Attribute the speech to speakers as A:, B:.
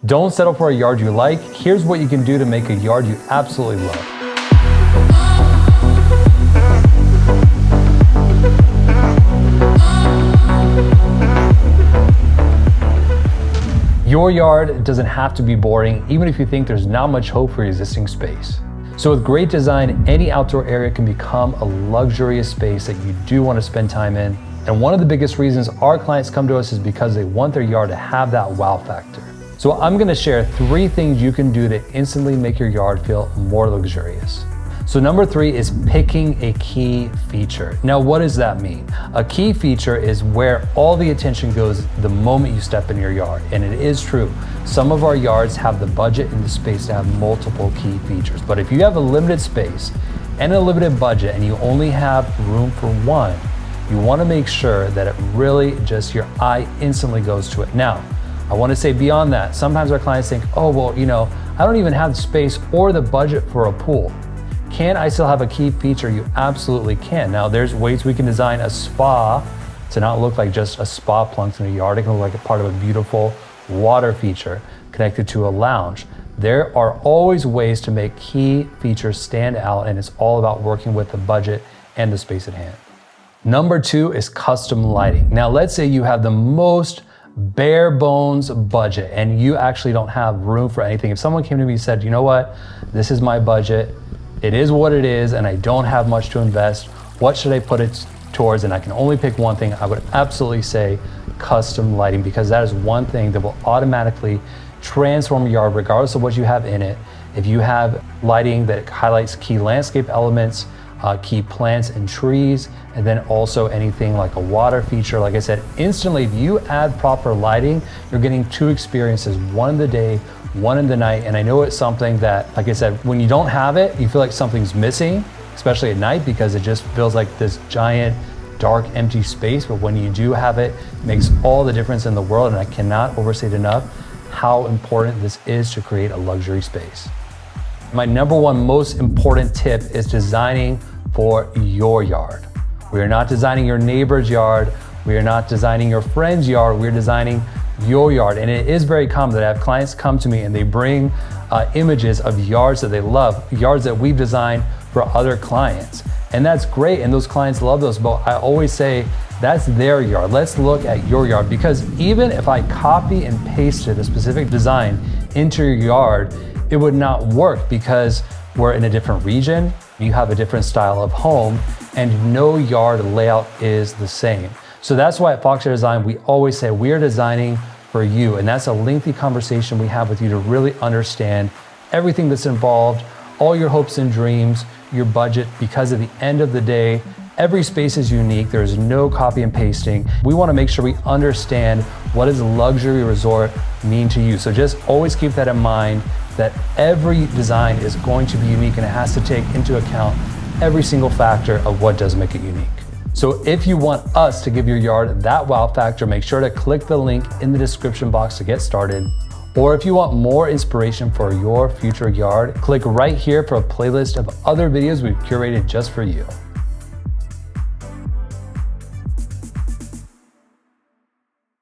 A: Don't settle for a yard you like. Here's what you can do to make a yard you absolutely love. Your yard doesn't have to be boring, even if you think there's not much hope for your existing space. So with great design, any outdoor area can become a luxurious space that you do want to spend time in. And one of the biggest reasons our clients come to us is because they want their yard to have that wow factor. So I'm going to share 3 things you can do to instantly make your yard feel more luxurious. So number 3 is picking a key feature. Now, what does that mean? A key feature is where all the attention goes the moment you step in your yard. And it is true, some of our yards have the budget and the space to have multiple key features. But if you have a limited space and a limited budget and you only have room for one, you want to make sure that it really just your eye instantly goes to it. Now, I want to say beyond that, sometimes our clients think, oh, well, I don't even have the space or the budget for a pool. Can I still have a key feature? You absolutely can. Now, there's ways we can design a spa to not look like just a spa plunked in a yard. It can look like a part of a beautiful water feature connected to a lounge. There are always ways to make key features stand out, and it's all about working with the budget and the space at hand. Number 2 is custom lighting. Now, let's say you have the most bare bones budget and you actually don't have room for anything. If someone came to me and said, you know what, this is my budget, it is what it is, and I don't have much to invest, what should I put it towards? And I can only pick one thing. I would absolutely say custom lighting, because that is one thing that will automatically transform your yard regardless of what you have in it. If you have lighting that highlights key landscape elements, key plants and trees, and then also anything like a water feature. Like I said, instantly, if you add proper lighting, you're getting 2 experiences, one in the day, one in the night. And I know it's something that, like I said, when you don't have it, you feel like something's missing, especially at night, because it just feels like this giant, dark, empty space. But when you do have it, it makes all the difference in the world. And I cannot overstate enough how important this is to create a luxury space. My number 1 most important tip is designing for your yard. We are not designing your neighbor's yard. We are not designing your friend's yard. We're designing your yard. And it is very common that I have clients come to me and they bring images of yards that they love, yards that we've designed for other clients. And that's great. And those clients love those. But I always say, that's their yard. Let's look at your yard, because even if I copy and pasted a specific design into your yard, it would not work because we're in a different region, you have a different style of home, and no yard layout is the same. So that's why at Foxterra Design, we always say we are designing for you. And that's a lengthy conversation we have with you to really understand everything that's involved, all your hopes and dreams, your budget, because at the end of the day, every space is unique. There is no copy and pasting. We want to make sure we understand what does a luxury resort mean to you. So just always keep that in mind, that every design is going to be unique and it has to take into account every single factor of what does make it unique. So if you want us to give your yard that wow factor, make sure to click the link in the description box to get started. Or if you want more inspiration for your future yard, click right here for a playlist of other videos we've curated just for you.